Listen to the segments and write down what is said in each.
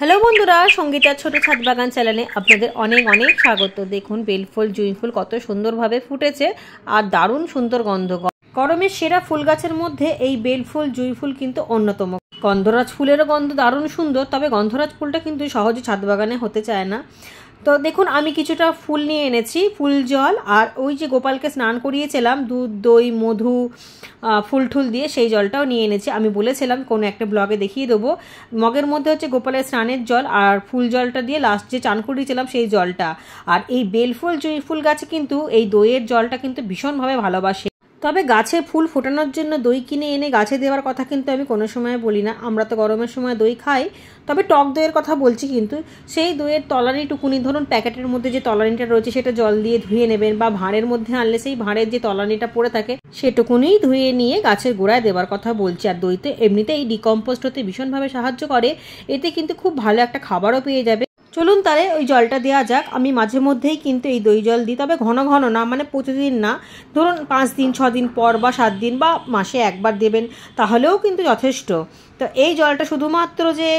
Hello বন্ধুরা, সঙ্গীতার ছোট ছাদ বাগান চ্যানেলে আপনাদের অনেক অনেক স্বাগত। দেখুন বেলফুল জুঁই ফুল কত সুন্দরভাবে ফুটেছে আর দারুণ সুন্দর গন্ধ। গরমের সেরা ফুল গাছের মধ্যে এই বেলফুল জুঁই ফুল কিন্তু অন্যতম। গন্ধরাজ ফুলেরও গন্ধ দারুণ সুন্দর, তবে গন্ধরাজ ফুলটা কিন্তু সহজে ছাদ বাগানে হতে চায় না। তো দেখুন আমি কিছুটা ফুল নিয়ে এনেছি, ফুল জল আর ওই যে গোপালকে স্নান করিয়েছিলাম দুধ দই মধু ফুল ঠুল দিয়ে, সেই জলটাও নিয়ে এনেছি। আমি বলেছিলাম কোনো একটা ব্লগে দেখিয়ে দেবো। মগের মধ্যে হচ্ছে গোপালের স্নানের জল আর ফুল জলটা দিয়ে লাস্ট যে চান করিয়েছিলাম সেই জলটা। আর এই বেলফুল জুঁই ফুল গাছে কিন্তু এই দইয়ের জলটা কিন্তু ভীষণভাবে ভালোবাসে। তবে গাছে ফুল ফোটানোর জন্য দই কিনে এনে গাছে দেওয়ার কথা কিন্তু আমি কোনো সময় বলি না। আমরা তো গরমের সময় দই খাই, তবে টক দইয়ের কথা বলছি। কিন্তু সেই দইয়ের তলানিটুকুনি, ধরুন প্যাকেটের মধ্যে যে তলানিটা রয়েছে সেটা জল দিয়ে ধুয়ে নেবেন, বা ভাঁড়ের মধ্যে আনলে সেই ভাঁড়ের যে তলানিটা পড়ে থাকে সেটুকুনি ধুয়ে নিয়ে গাছের গোড়ায় দেওয়ার কথা বলছি। আর দইতে এমনিতেই ডিকম্পোস্ট হতে ভীষণভাবে সাহায্য করে, এতে কিন্তু খুব ভালো একটা খাবারও পেয়ে যাবে। চলুন তাহলে ওই জলটা দেওয়া যাক। আমি মাঝে মধ্যেই কিন্তু এই দই জল দিই, তবে ঘন ঘন না, মানে প্রতিদিন না। ধরুন 5 দিন 6 দিন পর বা 7 দিন বা মাসে একবার দেবেন, তাহলেও কিন্তু যথেষ্ট। তো এই জলটা শুধুমাত্র যে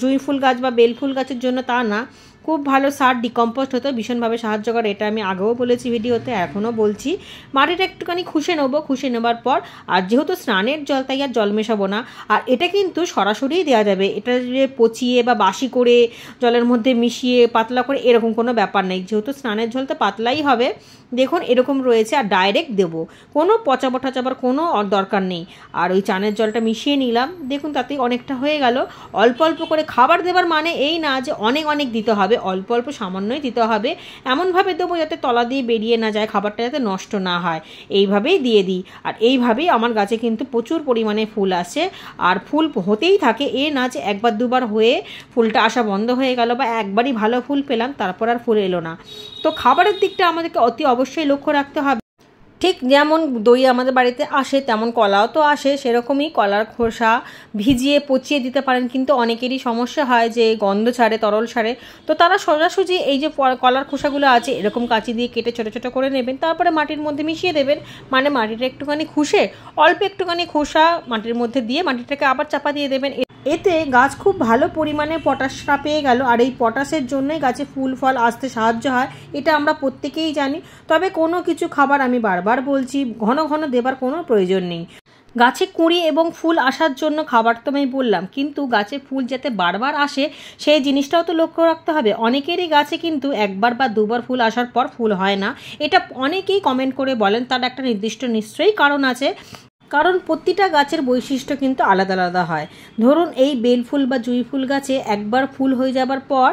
জুঁই ফুল গাছ বা বেল ফুল গাছের জন্য তা না, খুব ভালো সার ডিকম্পোস্ট হতে ভীষণভাবে সাহায্য করে। এটা আমি আগেও বলেছি ভিডিওতে, এখনও বলছি। মাটিটা একটুখানি খুশে নেবো, খুশে নেবার পর, আর যেহেতু স্নানের জল তাই আর জল মেশাবো না। আর এটা কিন্তু সরাসরিই দেওয়া যাবে, এটা যে পচিয়ে বা বাসি করে জলের মধ্যে মিশিয়ে পাতলা করে এরকম কোনো ব্যাপার নেই। যেহেতু স্নানের জল তো পাতলাই হবে, দেখুন এরকম রয়েছে। আর ডাইরেক্ট দেবো, কোনো পচাবো ঠাচাবার কোনো দরকার নেই। আর ওই চানের জলটা মিশিয়ে নিলাম, দেখুন তাতেই অনেকটা হয়ে গেল। অল্প অল্প করে খাবার দেবার মানে এই না যে অনেক অনেক দিতে হবে, অল্প অল্প সামান্যই দিতে হবে। এমনভাবে দেবো যাতে তলা দিয়ে বেরিয়ে না যায়, খাবারটা যাতে নষ্ট না হয়, এইভাবেই দিয়ে দিই। আর এইভাবেই আমার গাছে কিন্তু প্রচুর পরিমাণে ফুল আসে, আর ফুল হতেই থাকে। এ না যে একবার দুবার হয়ে ফুলটা আসা বন্ধ হয়ে গেল, বা একবারই ভালো ফুল পেলাম তারপর আর ফুল এলো না। তো খাবারের দিকটা আমাদেরকে অতি অবশ্যই লক্ষ্য রাখতে হবে। ঠিক যেমন দই আমাদের বাড়িতে আসে তেমন কলাও তো আসে, সেরকমই কলার খোসা ভিজিয়ে পচিয়ে দিতে পারেন। কিন্তু অনেকেরই সমস্যা হয় যে গন্ধ ছাড়ে, তরল ছাড়ে। তো তারা সোজাসুজি এই যে কলার খোসাগুলো আছে এরকম কাঁচি দিয়ে কেটে ছোটো ছোটো করে নেবেন, তারপরে মাটির মধ্যে মিশিয়ে দেবেন। মানে মাটিটা একটুখানি খুশে অল্প একটুখানি খোসা মাটির মধ্যে দিয়ে মাটিটাকে আবার চাপা দিয়ে দেবেন। এতে গাছ খুব ভালো পরিমাণে পটাশটা পেয়ে গেল। আর এই পটাশের জন্যই গাছে ফুল ফল আসতে সাহায্য হয়, এটা আমরা প্রত্যেকেই জানি। তবে কোনো কিছু খাবার আমি বারবার বলছি, ঘন ঘন দেবার কোনো প্রয়োজন নেই। গাছে কুঁড়ি এবং ফুল আসার জন্য খাবার তো আমি বললাম, কিন্তু গাছে ফুল যাতে বারবার আসে সেই জিনিসটাও তো লক্ষ্য রাখতে হবে। অনেকেরই গাছে কিন্তু একবার বা দুবার ফুল আসার পর ফুল হয় না, এটা অনেকেই কমেন্ট করে বলেন। তার একটা নির্দিষ্ট নিশ্চয়ই কারণ আছে, কারণ প্রতিটা গাছের বৈশিষ্ট্য কিন্তু আলাদা আলাদা হয়। ধরুন এই বেল ফুল বা জুঁই ফুল গাছে একবার ফুল হয়ে যাবার পর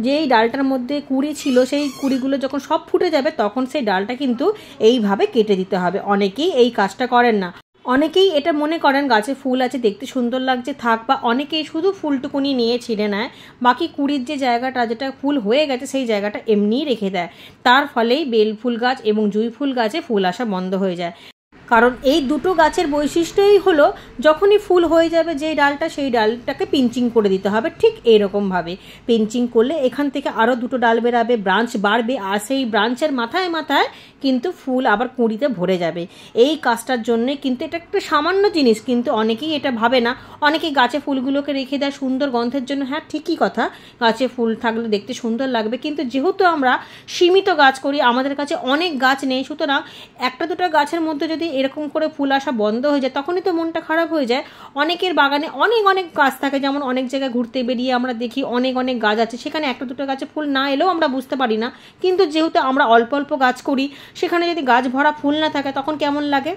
যেই ডালটার মধ্যে কুঁড়ি ছিল সেই কুঁড়িগুলো যখন সব ফুটে যাবে তখন সেই ডালটা কিন্তু এইভাবে কেটে দিতে হবে। অনেকেই এই কাজটা করেন না, অনেকেই এটা মনে করেন গাছে ফুল আছে দেখতে সুন্দর লাগছে থাক, বা অনেকেই শুধু ফুলটুকুনি নিয়ে ছিঁড়ে নেয়, বাকি কুঁড়ির যে জায়গাটা যেটা ফুল হয়ে গেছে সেই জায়গাটা এমনিই রেখে দেয়। তার ফলেই বেল ফুল গাছ এবং জুঁই ফুল গাছে ফুল আসা বন্ধ হয়ে যায়। কারণ এই দুটো গাছের বৈশিষ্ট্যই হলো যখনই ফুল হয়ে যাবে যেই ডালটা সেই ডালটাকে পিঞ্চিং করে দিতে হবে। ঠিক এইরকমভাবে পিঞ্চিং করলে এখান থেকে আরও দুটো ডাল বেরাবে, ব্রাঞ্চ বাড়বে, আর সেই ব্রাঞ্চের মাথায় মাথায় কিন্তু ফুল আবার কুঁড়িতে ভরে যাবে। এই কাজটার জন্যে কিন্তু এটা একটা সামান্য জিনিস, কিন্তু অনেকেই এটা ভাবে না। অনেকেই গাছে ফুলগুলোকে রেখে দেয় সুন্দর গন্ধের জন্য। হ্যাঁ ঠিকই কথা, গাছে ফুল থাকলে দেখতে সুন্দর লাগবে, কিন্তু যেহেতু আমরা সীমিত গাছ করি, আমাদের কাছে অনেক গাছ নেই, সুতরাং একটা দুটো গাছের মধ্যে যদি এরকম করে ফুল আসা বন্ধ হয়ে যায় তখনই তো মনটা খারাপ হয়ে যায়। অনেকের বাগানে অনেক অনেক গাছ থাকে, যেমন অনেক জায়গায় ঘুরতে বেরিয়ে আমরা দেখি অনেক অনেক গাছ আছে, সেখানে একটা দুটো গাছে ফুল না এলেও আমরা বুঝতে পারি না। কিন্তু যেহেতু আমরা অল্প অল্প গাছ করি, সেখানে যদি গাছ ভরা ফুল না থাকে তখন কেমন লাগে।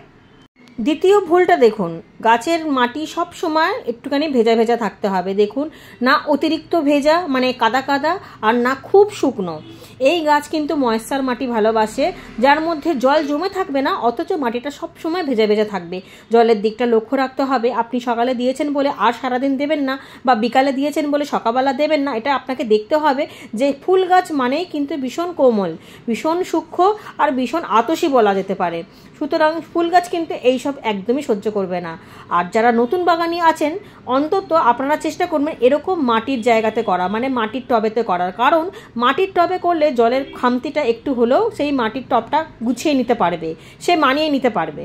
দ্বিতীয় ভুলটা দেখুন, গাছের মাটি সব সময় একটুখানি ভেজা ভেজা থাকতে হবে। দেখুন না অতিরিক্ত ভেজা মানে কাদা কাদা, আর না খুব শুকনো। এই গাছ কিন্তু ময়েশ্চার মাটি ভালোবাসে, যার মধ্যে জল জমে থাকবে না অথচ মাটিটা সব সময় ভেজা ভেজা থাকবে। জলের দিকটা লক্ষ্য রাখতে হবে। আপনি সকালে দিয়েছেন বলে আর সারাদিন দেবেন না, বা বিকালে দিয়েছেন বলে সকালবেলা দেবেন না। এটা আপনাকে দেখতে হবে যে ফুল গাছ মানেই কিন্তু ভীষণ কোমল, ভীষণ সূক্ষ্ম আর ভীষণ আতসী বলা যেতে পারে। সুতরাং ফুল গাছ কিন্তু এইসব একদমই সহ্য করবে না। আর যারা নতুন বাগানি আছেন অন্তত আপনারা চেষ্টা করবেন এরকম মাটির জায়গাতে করা, মানে মাটির টবেতে করার। কারণ মাটির টবে করলে জলের খামতিটা একটু হলেও সেই মাটির টবটা গুছিয়ে নিতে পারবে, সে মানিয়ে নিতে পারবে।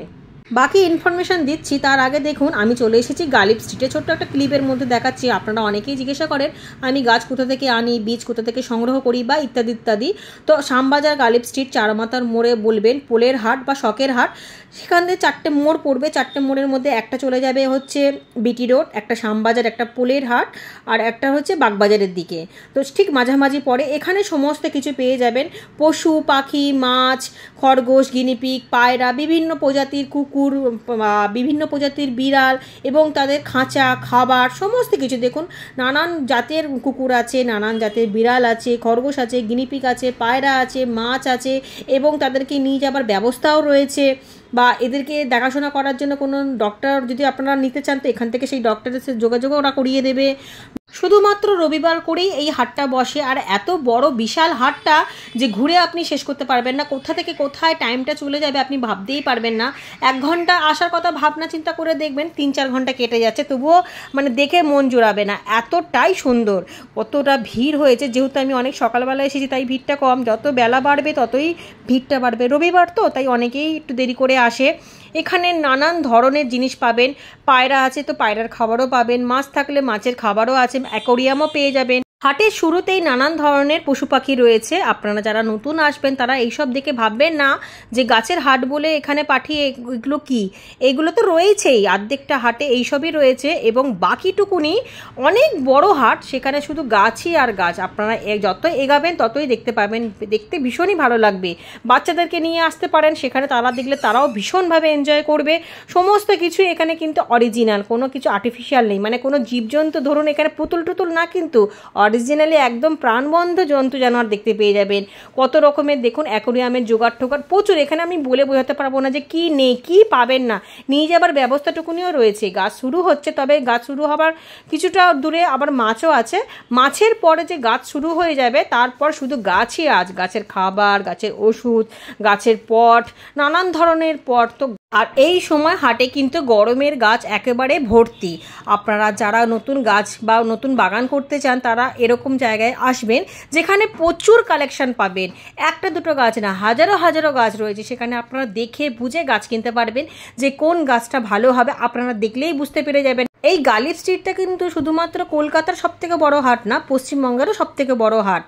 বাকি ইনফরমেশান দিচ্ছি তার আগে দেখুন আমি চলে এসেছি গালিব স্ট্রিটে। ছোট্ট একটা ক্লিপের মধ্যে দেখাচ্ছি। আপনারা অনেকেই জিজ্ঞাসা করেন আমি গাছ কোথা থেকে আনি, বীজ কোথা থেকে সংগ্রহ করি বা ইত্যাদি ইত্যাদি। তো শ্যামবাজার গালিব স্ট্রিট চারমাথার মোড়ে বলবেন পোলের হাট বা শখের হাট, সেখান থেকে 4টে মোড় পড়বে। 4টে মোড়ের মধ্যে একটা চলে যাবে হচ্ছে বিটি রোড, একটা শ্যামবাজার, একটা পোলের হাট, আর একটা হচ্ছে বাগবাজারের দিকে। তো ঠিক মাঝামাঝি পড়ে। এখানে সমস্ত কিছু পেয়ে যাবেন, পশু পাখি, মাছ, খরগোশ, গিনিপিগ, পায়রা, বিভিন্ন প্রজাতির কুকুর, বিভিন্ন প্রজাতির বিড়াল এবং তাদের খাঁচা, খাবার, সমস্ত কিছু। দেখুন নানান জাতের কুকুর আছে, নানান জাতের বিড়াল আছে, খরগোশ আছে, গিনিপিগ আছে, পায়রা আছে, মাছ আছে এবং তাদেরকে নিয়ে যাবার ব্যবস্থাও রয়েছে। বা এদেরকে দেখাশোনা করার জন্য কোনো ডক্টর যদি আপনারা নিতে চান তো এখান থেকে সেই ডক্টরের সাথে যোগাযোগও ওরা করিয়ে দেবে। শুধুমাত্র রবিবার করেই এই হাটটা বসে, আর এত বড় বিশাল হাটটা যে ঘুরে আপনি শেষ করতে পারবেন না। কোথা থেকে কোথায় টাইমটা চলে যাবে আপনি ভাবতেই পারবেন না। 1 ঘন্টা আসার কথা ভাবনা চিন্তা করে দেখবেন 3-4 ঘন্টা কেটে যাচ্ছে, তবুও মানে দেখে মন জোড়াবে না, এতটাই সুন্দর। কতটা ভিড় হয়েছে, যেহেতু আমি অনেক সকালবেলা এসেছি তাই ভিড়টা কম, যত বেলা বাড়বে ততই ভিড়টা বাড়বে। রবিবার তো তাই অনেকেই একটু দেরি করে আসে। এখানে নানান ধরনের জিনিস পাবেন, পায়রা আছে তো পায়রার খাবারও পাবেন, মাছ থাকলে মাছের খাবারও আছে, অ্যাকোরিয়ামও পেয়ে যাবেন। হাটের শুরুতেই নানান ধরনের পশু পাখি রয়েছে। আপনারা যারা নতুন আসবেন তারা এইসব দেখে ভাববেন না যে গাছের হাট বলে এখানে পাঠিয়ে এগুলো কি, এগুলো তো রয়েছেই, অর্ধেকটা হাটে এইসবই রয়েছে এবং বাকিটুকুনি অনেক বড় হাট, সেখানে শুধু গাছই আর গাছ। আপনারা যত এগাবেন ততই দেখতে পাবেন, দেখতে ভীষণই ভালো লাগবে। বাচ্চাদেরকে নিয়ে আসতে পারেন, সেখানে তারা দেখলে তারাও ভীষণভাবে এনজয় করবে। সমস্ত কিছু এখানে কিন্তু অরিজিনাল, কোনো কিছু আর্টিফিশিয়াল নেই, মানে কোনো জীবজন্তু ধরুন এখানে পুতুল টুতুল না, কিন্তু অরিজিনালি একদম প্রাণবন্ধ জন্তু জানোয়ার দেখতে পেয়ে যাবেন। কত রকমের দেখুন অ্যাকোরিয়ামের জোগাড় টোগাড় প্রচুর, এখানে আমি বলে বোঝাতে পারবো না যে কি নেই, কি পাবেন না। নিয়ে যাবার ব্যবস্থাটুকুনিও রয়েছে। গাছ শুরু হচ্ছে, তবে গাছ শুরু হবার কিছুটা দূরে আবার মাছও আছে। মাছের পরে যে গাছ শুরু হয়ে যাবে তারপর শুধু গাছই আজ, গাছের খাবার, গাছের ওষুধ, গাছের পট, নানান ধরনের পট। তো আর এই সময় হাটে কিন্তু গরমের গাছ একেবারে ভর্তি। আপনারা যারা নতুন গাছ বা নতুন বাগান করতে চান তারা এরকম জায়গায় আসবেন যেখানে প্রচুর কালেকশন পাবেন। একটা দুটো গাছ না, হাজারো হাজারো গাছ রয়েছে। সেখানে আপনারা দেখে বুঝে গাছ কিনতে পারবেন যে কোন গাছটা ভালো হবে, আপনারা দেখলেই বুঝতে পেরে যাবেন। এই গালিব স্ট্রিটটা কিন্তু শুধুমাত্র কলকাতার সবথেকে বড় হাট না, পশ্চিমবঙ্গেরও সবথেকে বড় হাট।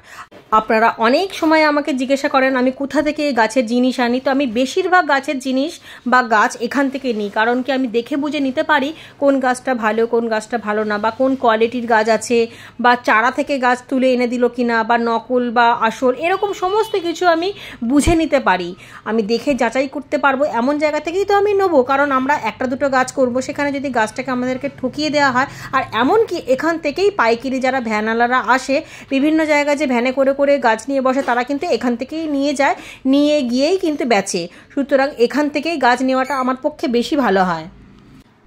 আপনারা অনেক সময় আমাকে জিজ্ঞাসা করেন আমি কোথা থেকে গাছের জিনিস আনি, তো আমি বেশিরভাগ গাছের জিনিস বা গাছ এখান থেকে নিই। কারণ কি আমি দেখে বুঝে নিতে পারি কোন গাছটা ভালো, কোন গাছটা ভালো না, বা কোন কোয়ালিটির গাছ আছে, বা চারা থেকে গাছ তুলে এনে দিল কিনা, বা নকল বা আসল, এরকম সমস্ত কিছু আমি বুঝে নিতে পারি। আমি দেখে যাচাই করতে পারবো, এমন জায়গা থেকেই তো আমি নেবো। কারণ আমরা একটা দুটো গাছ করব, সেখানে যদি গাছটাকে আমাদেরকে ঠকিয়ে দেওয়া হয়, আর এমনকি এখান থেকেই পাইকারি যারা ভ্যানওয়ালারা আসে, বিভিন্ন জায়গায় যে ভ্যানে করে করে গাছ নিয়ে বসে, তারা কিন্তু এখান থেকেই নিয়ে যায়, নিয়ে গিয়েই কিন্তু বেচে। সুতরাং এখান থেকেই গাছ নেওয়াটা আমার পক্ষে বেশি ভালো হয়।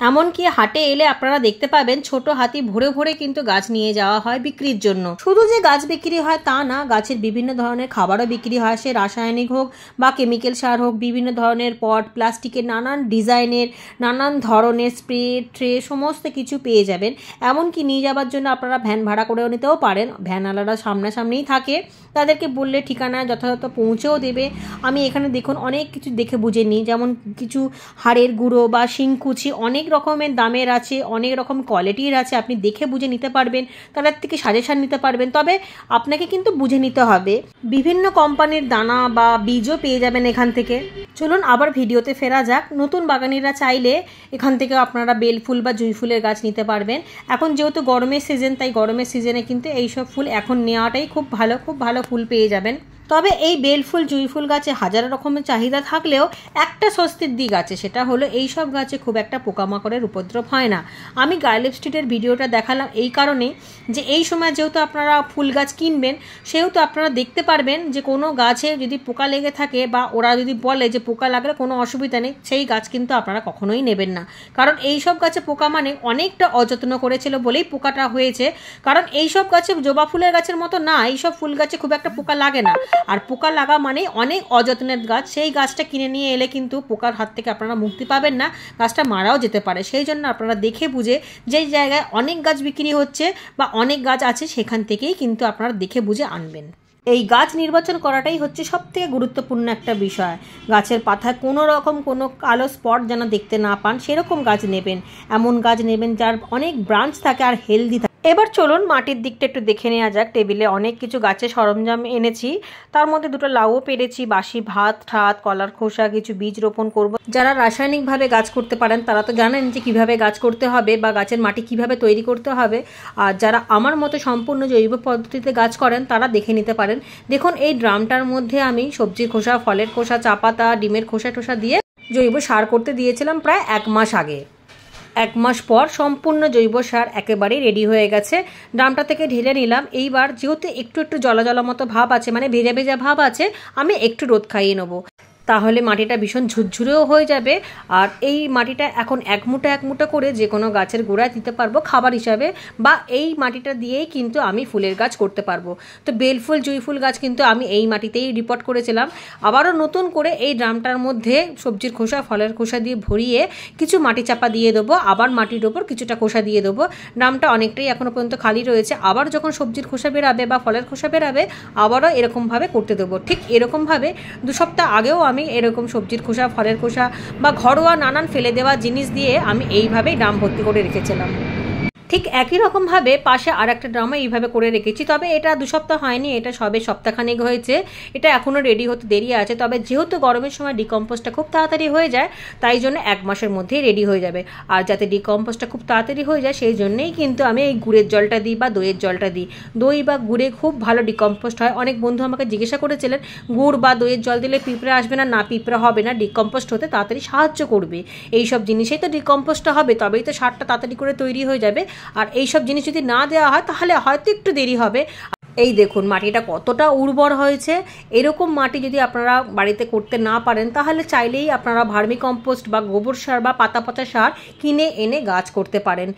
এমনকি হাটে এলে আপনারা দেখতে পাবেন ছোট হাতি ভরে ভরে কিন্তু গাছ নিয়ে যাওয়া হয় বিক্রির জন্য। শুধু যে গাছ বিক্রি হয় তা না, গাছের বিভিন্ন ধরনের খাবারও বিক্রি হয়, সে রাসায়নিক হোক বা কেমিক্যাল সার হোক। বিভিন্ন ধরনের পট, প্লাস্টিকের নানান ডিজাইনের, নানান ধরনের স্প্রে ট্রে, সমস্ত কিছু পেয়ে যাবেন। এমনকি নিয়ে যাবার জন্য আপনারা ভ্যান ভাড়া করেও নিতেও পারেন। ভ্যানওয়ালারা সামনাসামনিই থাকে, তাদেরকে বললে ঠিকানা যথাযথ পৌঁছেও দেবে। আমি এখানে দেখুন অনেক কিছু দেখে বুঝে নিই, যেমন কিছু হাড়ের গুঁড়ো বা শিংকুচি অনেক রকমের দামের আছে, অনেক রকম কোয়ালিটির আছে, আপনি দেখে বুঝে নিতে পারবেন, তাদের থেকে সাজেশান নিতে পারবেন। তবে আপনাকে কিন্তু বুঝে নিতে হবে। বিভিন্ন কোম্পানির দানা বা বীজও পেয়ে যাবেন এখান থেকে। চলুন আবার ভিডিওতে ফেরা যাক। নতুন বাগানিরা চাইলে এখান থেকে আপনারা বেলফুল বা জুঁই ফুলের গাছ নিতে পারবেন। এখন যেহেতু গরমের সিজন, তাই গরমের সিজনে কিন্তু এইসব ফুল এখন নেওয়াটাই খুব ভালো, খুব ভালো ফুল পেয়ে যাবেন। তবে এই বেলফুল জুঁই ফুল গাছে হাজার রকমের চাহিদা থাকলেও একটা স্বস্তির দিক আছে, সেটা হলো এই সব গাছে খুব একটা পোকামাকড়ের উপদ্রব হয় না। আমি গালিব স্ট্রিটের ভিডিওটা দেখালাম এই কারণেই যে এই সময় যেহেতু আপনারা ফুল গাছ কিনবেন, সেহেতু আপনারা দেখতে পারবেন যে কোনো গাছে যদি পোকা লেগে থাকে বা ওরা যদি বলে যে পোকা লাগলে কোনো অসুবিধা নেই, সেই গাছ কিন্তু আপনারা কখনোই নেবেন না। কারণ এই সব গাছে পোকা মানে অনেকটা অযত্ন করেছিল বলেই পোকাটা হয়েছে। কারণ এই সব গাছে জবা ফুলের গাছের মতো না, এই সব ফুল গাছে খুব একটা পোকা লাগে না। আর পোকা লাগা মানে অনেক অযত্নের গাছ, সেই গাছটা কিনে নিয়ে এলে কিন্তু পোকার হাত থেকে আপনারা মুক্তি পাবেন না, গাছটা মারাও যেতে পারে। সেই জন্য আপনারা দেখে বুঝে, যেই জায়গায় অনেক গাছ বিক্রি হচ্ছে বা অনেক গাছ আছে, সেখান থেকেই কিন্তু আপনারা দেখে বুঝে আনবেন। এই গাছ নির্বাচন করাটাই হচ্ছে সবথেকে গুরুত্বপূর্ণ একটা বিষয়। গাছের পাতায় কোনো রকম কোনো কালো স্পট যেন দেখতে না পান, সেরকম গাছ নেবেন। এমন গাছ নেবেন যার অনেক ব্রাঞ্চ থাকে আর হেলদি থাকে। এবার চলুন মাটির দিকটা একটু দেখে নেওয়া যাক। টেবিলে অনেক কিছু গাছের সরঞ্জাম এনেছি, তার মধ্যে দুটো লাউও পেরেছি, বাসি ভাত ঠাত, কলার খোসা, কিছু বীজ রোপণ করব। যারা রাসায়নিকভাবে গাছ করতে পারেন তারা তো জানেন যে কিভাবে গাছ করতে হবে বা গাছের মাটি কিভাবে তৈরি করতে হবে। আর যারা আমার মতো সম্পূর্ণ জৈব পদ্ধতিতে গাছ করেন তারা দেখে নিতে পারেন। দেখুন এই ড্রামটার মধ্যে আমি সবজির খোসা, ফলের খোসা, চা পাতা, ডিমের খোসা টোসা দিয়ে জৈব সার করতে দিয়েছিলাম প্রায় 1 মাস আগে। 1 মাস পর সম্পূর্ণ জৈব সার একেবারেই রেডি হয়ে গেছে। ড্রামটা থেকে ঢেলে নিলাম। এইবার যেহেতু একটু একটু জলা জলা মতো ভাব আছে, মানে ভেজা ভেজা ভাব আছে, আমি একটু রোদ খাইয়ে নেবো, তাহলে মাটিটা ভীষণ ঝুরঝুরেও হয়ে যাবে। আর এই মাটিটা এখন এক মুঠো করে যে কোনো গাছের গোড়ায় দিতে পারবো খাবার হিসাবে, বা এই মাটিটা দিয়েই কিন্তু আমি ফুলের গাছ করতে পারবো। তো বেলফুল, জুঁইফুল গাছ কিন্তু আমি এই মাটিতেই রিপোর্ট করেছিলাম। আবারও নতুন করে এই ড্রামটার মধ্যে সবজির খোসা, ফলের খোসা দিয়ে ভরিয়ে কিছু মাটি চাপা দিয়ে দেবো, আবার মাটির ওপর কিছুটা খোসা দিয়ে দেবো। ড্রামটা অনেকটাই এখনও পর্যন্ত খালি রয়েছে। আবার যখন সবজির খোসা বেরাবে বা ফলের খোসা বেরাবে আবারও এরকমভাবে করতে দেবো। ঠিক এরকমভাবে 2 সপ্তাহ আগেও আমি এরকম সবজির খোসা, ফলের খোসা বা ঘরোয়া নানান ফেলে দেওয়া জিনিস দিয়ে আমি এইভাবেই ড্রাম ভর্তি করে রেখেছিলাম। ঠিক একই রকমভাবে পাশে আর একটা ড্রামে এইভাবে করে রেখেছি। তবে এটা 2 সপ্তাহ হয়নি, এটা সবে সপ্তাহখানেক হয়েছে। এটা এখনও রেডি হতে দেরি আছে। তবে যেহেতু গরমের সময় ডিকম্পোস্টটা খুব তাড়াতাড়ি হয়ে যায়, তাই জন্য 1 মাসের মধ্যেই রেডি হয়ে যাবে। আর যাতে ডিকম্পোস্টটা খুব তাড়াতাড়ি হয়ে যায় সেই জন্যেই কিন্তু আমি এই গুড়ের জলটা দিই বা দইয়ের জলটা দিই। দই বা গুড়ে খুব ভালো ডিকম্পোস্ট হয়। অনেক বন্ধু আমাকে জিজ্ঞাসা করেছিলেন গুড় বা দইয়ের জল দিলে পিঁপড়ে আসবে না? না, পিঁপড়ে হবে না, ডিকম্পোস্ট হতে তাড়াতাড়ি সাহায্য করবে। এইসব জিনিসেই তো ডিকম্পোস্টটা হবে, তবেই তো সারটা তাড়াতাড়ি করে তৈরি হয়ে যাবে। আর এইসব জিনিস যদি না দেওয়া হয় তাহলে হয়তো একটু দেরি হবে। এই দেখুন মাটিটা কতটা উর্বর হয়েছে। এরকম মাটি যদি আপনারা বাড়িতে করতে না পারেন তাহলে চাইলেই আপনারা ভার্মি কম্পোস্ট বা গোবর সার বা পাতা পচা সার কিনে এনে গাছ করতে পারেন।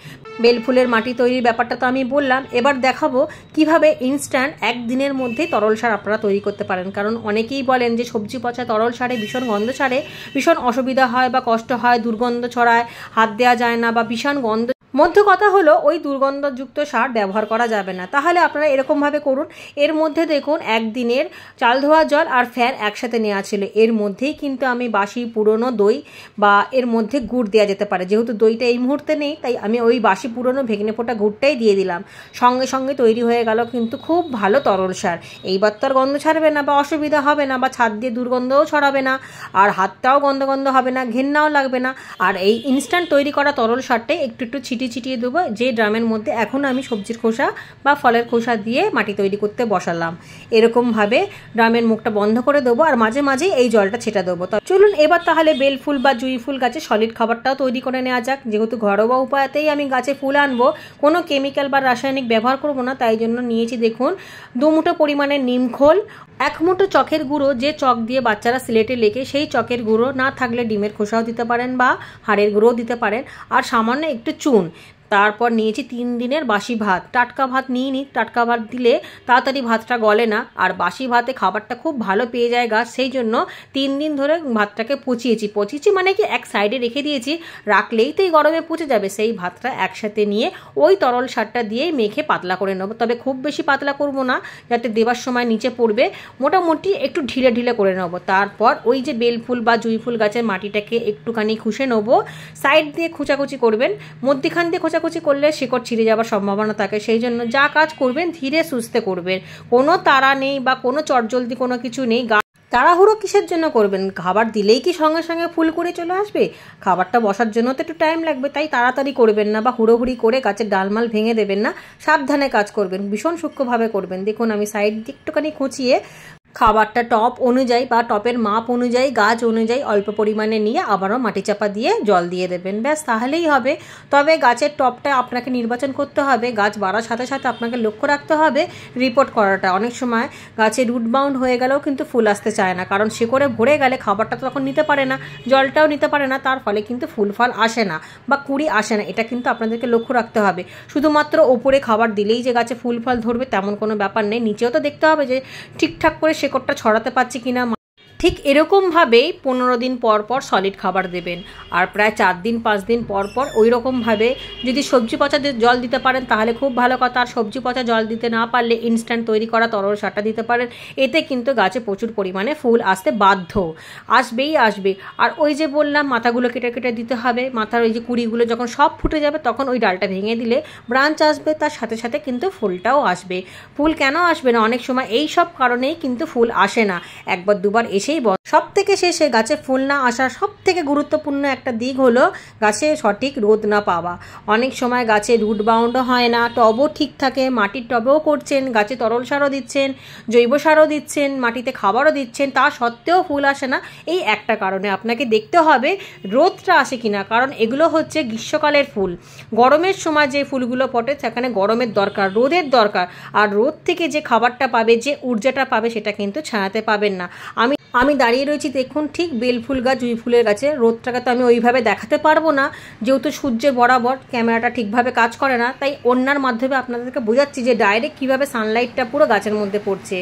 বেলফুলের মাটি তৈরির ব্যাপারটা তো আমি বললাম। এবার দেখাবো কিভাবে ইনস্ট্যান্ট 1 দিনের মধ্যেই তরল সার আপনারা তৈরি করতে পারেন। কারণ অনেকেই বলেন যে সবজি পচা তরল সারে ভীষণ গন্ধ ছাড়ে, ভীষণ অসুবিধা হয় বা কষ্ট হয়, দুর্গন্ধ ছড়ায়, হাত দেওয়া যায় না বা ভীষণ গন্ধ। মধ্য কথা হলো ওই দুর্গন্ধযুক্ত সার ব্যবহার করা যাবে না। তাহলে আপনারা এরকমভাবে করুন। এর মধ্যে দেখুন 1 দিনের চাল ধোয়া জল আর ফ্যান একসাথে নেওয়া ছিল। এর মধ্যেই কিন্তু আমি বাসি পুরনো দই বা এর মধ্যে গুড় দেওয়া যেতে পারে। যেহেতু দইটা এই মুহূর্তে নেই তাই আমি ওই বাসি পুরনো ভেঙে ফোটা গুড়টাই দিয়ে দিলাম। সঙ্গে সঙ্গে তৈরি হয়ে গেল কিন্তু খুব ভালো তরল সার। এইবার তো আর গন্ধ ছাড়বে না বা অসুবিধা হবে না বা ছাদ দিয়ে দুর্গন্ধও ছড়াবে না, আর হাতটাও গন্ধ গন্ধ হবে না, ঘেন্নাও লাগবে না। আর এই ইনস্ট্যান্ট তৈরি করা তরল সারটাই একটু একটু ছিটিয়ে দেবো যে ড্রামের মধ্যে এখন আমি সবজির খোসা বা ফলের খোসা দিয়ে মাটি তৈরি করতে বসালাম। এরকমভাবে ড্রামের মুখটা বন্ধ করে দেবো আর মাঝে মাঝেই এই জলটা ছেটা দেবো। চলুন এবার তাহলে বেলফুল বা জুঁইফুল গাছে সলিড খাবারটাও তৈরি করে নেওয়া যাক। যেহেতু ঘরোয়া উপায়তেই আমি গাছে ফুল আনবো, কোনো কেমিক্যাল বা রাসায়নিক ব্যবহার করব না, তাই জন্য নিয়েছি দেখুন 2 মুঠো পরিমাণের নিমখোল, 1 মুঠো চকের গুঁড়ো, যে চক দিয়ে বাচ্চারা সিলেটে লেখে সেই চকের গুঁড়ো, না থাকলে ডিমের খোসাও দিতে পারেন বা হাড়ের গুঁড়োও দিতে পারেন, আর সামান্য একটু চুন। তারপর নিয়েছি 3 দিনের বাসি ভাত। টাটকা ভাত নিইনি, টাটকা ভাত দিলে তাড়াতাড়ি ভাতটা গলে না, আর বাসি ভাতে খাবারটা খুব ভালো পেয়ে যায় গাছ। সেই জন্য 3 দিন ধরে ভাতটাকে পচিয়েছি মানে কি এক সাইডে রেখে দিয়েছি, রাখলেই তো এই গরমে পচে যাবে। সেই ভাতটা একসাথে নিয়ে ওই তরল সারটা দিয়েই মেখে পাতলা করে নেবো। তবে খুব বেশি পাতলা করব না, যাতে দেবার সময় নিচে পড়বে, মোটামুটি একটু ঢিলে ঢিলে করে নেবো। তারপর ওই যে বেলফুল বা জুঁইফুল গাছের মাটিটাকে একটুখানি খুশে নেবো। সাইড দিয়ে খোঁচাকুচি করবেন, মধ্যখান দিয়ে খোঁচাকুচি করলে শিকড় ছিঁড়ে যাওয়ার সম্ভাবনা থাকে। সেই জন্য যা কাজ করবেন ধীরে সুস্থে করবেন, কোনো তাড়া নেই বা কোনো চটজলদি কোনো কিছু নেই। তাড়াহুড়ো কিসের জন্য করবেন? খাবার দিলেই কি সঙ্গে সঙ্গে ফুল করে চলে আসবে? খাবারটা বসার জন্য তো একটু টাইম লাগবে, তাই তাড়াতাড়ি করবেন না বা হুড়োহুড়ি করে গাছের ডালমাল ভেঙে দেবেন না। সাবধানে কাজ করবেন, ভীষণ সূক্ষ্মভাবে করবেন। দেখুন আমি সাইড দিয়ে একটুখানি খুঁচিয়ে খাবারটা টপ অনুযায়ী বা টপের মাপ অনুযায়ী, গাছ অনুযায়ী অল্প পরিমাণে নিয়ে আবারও মাটি চাপা দিয়ে জল দিয়ে দেবেন, ব্যাস তাহলেই হবে। তবে গাছের টপটা আপনাকে নির্বাচন করতে হবে। গাছ বাড়ার সাথে সাথে আপনাকে লক্ষ্য রাখতে হবে রিপোর্ট করাটা। অনেক সময় গাছে রুট বাউন্ড হয়ে গেলেও কিন্তু ফুল আসতে চায় না, কারণ শিকড়ে ভরে গেলে খাবারটা তো তখন নিতে পারে না, জলটাও নিতে পারে না, তার ফলে কিন্তু ফুল ফল আসে না বা কুড়ি আসে না। এটা কিন্তু আপনাদেরকে লক্ষ্য রাখতে হবে। শুধুমাত্র ওপরে খাবার দিলেই যে গাছে ফুল ফল ধরবে তেমন কোনো ব্যাপার নেই, নিচেও তো দেখতে হবে যে ঠিকঠাক করে শেকড়টা ছড়াতে পারছি কিনা, ঠিক এরকমভাবেই 15 দিন পর পর সলিড খাবার দেবেন। আর প্রায় 4 দিন 5 দিন পর পর ওই রকমভাবে যদি সবজি পচা জল দিতে পারেন তাহলে খুব ভালো কথা। আর সবজি পচা জল দিতে না পারলে ইনস্ট্যান্ট তৈরি করা তরল সারটা দিতে পারেন। এতে কিন্তু গাছে প্রচুর পরিমাণে ফুল আসতে বাধ্য, আসবেই আসবে। আর ওই যে বললাম মাথাগুলো কেটে কেটে দিতে হবে, মাথার ওই যে কুড়িগুলো যখন সব ফুটে যাবে তখন ওই ডালটা ভেঙে দিলে ব্রাঞ্চ আসবে, তার সাথে সাথে কিন্তু ফুলটাও আসবে। ফুল কেন আসবে না? অনেক সময় এই সব কারণেই কিন্তু ফুল আসে না, একবার দুবার এসেই সব থেকে শেষে গাছে ফুল না আসার সব থেকে গুরুত্বপূর্ণ একটা দিক হলো গাছে সঠিক রোদ না পাওয়া। অনেক সময় গাছে রুট বাউন্ডও হয় না, টবও ঠিক থাকে, মাটির টবেও করছেন, গাছে তরল সারও দিচ্ছেন, জৈব সারও দিচ্ছেন, মাটিতে খাবারও দিচ্ছেন, তা সত্ত্বেও ফুল আসে না। এই একটা কারণে আপনাকে দেখতে হবে রোদটা আসে কিনা, কারণ এগুলো হচ্ছে গ্রীষ্মকালের ফুল। গরমের সময় যে ফুলগুলো ফোটে সেখানে গরমের দরকার, রোদের দরকার। আর রোদ থেকে যে খাবারটা পাবে, যে ঊর্জাটা পাবে, সেটা কিন্তু ছায়াতে পাবেন না। আমি দাঁড়িয়ে রয়েছি দেখুন ঠিক বেলফুল গাছ, জুঁই ফুলের গাছে। রোদটাকে তো আমি ওইভাবে দেখাতে পারবো না, যেহেতু সূর্যের বরাবর ক্যামেরাটা ঠিকভাবে কাজ করে না, তাই ওড়নার মাধ্যমে আপনাদেরকে বোঝাচ্ছি যে ডাইরেক্ট কীভাবে সানলাইটটা পুরো গাছের মধ্যে পড়ছে।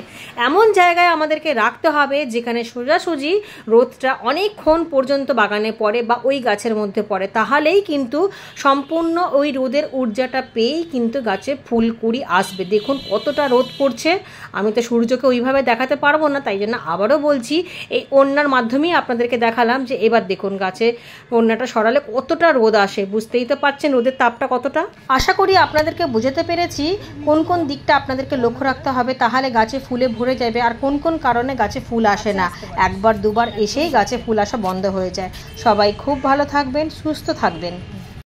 এমন জায়গায় আমাদেরকে রাখতে হবে যেখানে সোজাসুজি রোদটা অনেকক্ষণ পর্যন্ত বাগানে পড়ে বা ওই গাছের মধ্যে পড়ে, তাহলেই কিন্তু সম্পূর্ণ ওই রোদের ঊর্জাটা পেয়েই কিন্তু গাছে ফুল কুড়ি আসবে। দেখুন কতটা রোদ পড়ছে, আমি তো সূর্যকে ওইভাবে দেখাতে পারবো না, তাই জন্য আবারও বলছি এই ওড়নার মাধ্যমেই আপনাদেরকে দেখালাম যে এবার দেখুন গাছে ওড়নাটা সরালে কতটা রোদ আসে। বুঝতেই তো পারছেন রোদের তাপটা কতটা। আশা করি আপনাদেরকে বোঝাতে পেরেছি কোন কোন দিকটা আপনাদেরকে লক্ষ্য রাখতে হবে, তাহলে গাছে ফুলে ভরে যাবে। আর কোন কোন কারণে গাছে ফুল আসে না, একবার দুবার এসেই গাছে ফুল আসা বন্ধ হয়ে যায়। সবাই খুব ভালো থাকবেন, সুস্থ থাকবেন।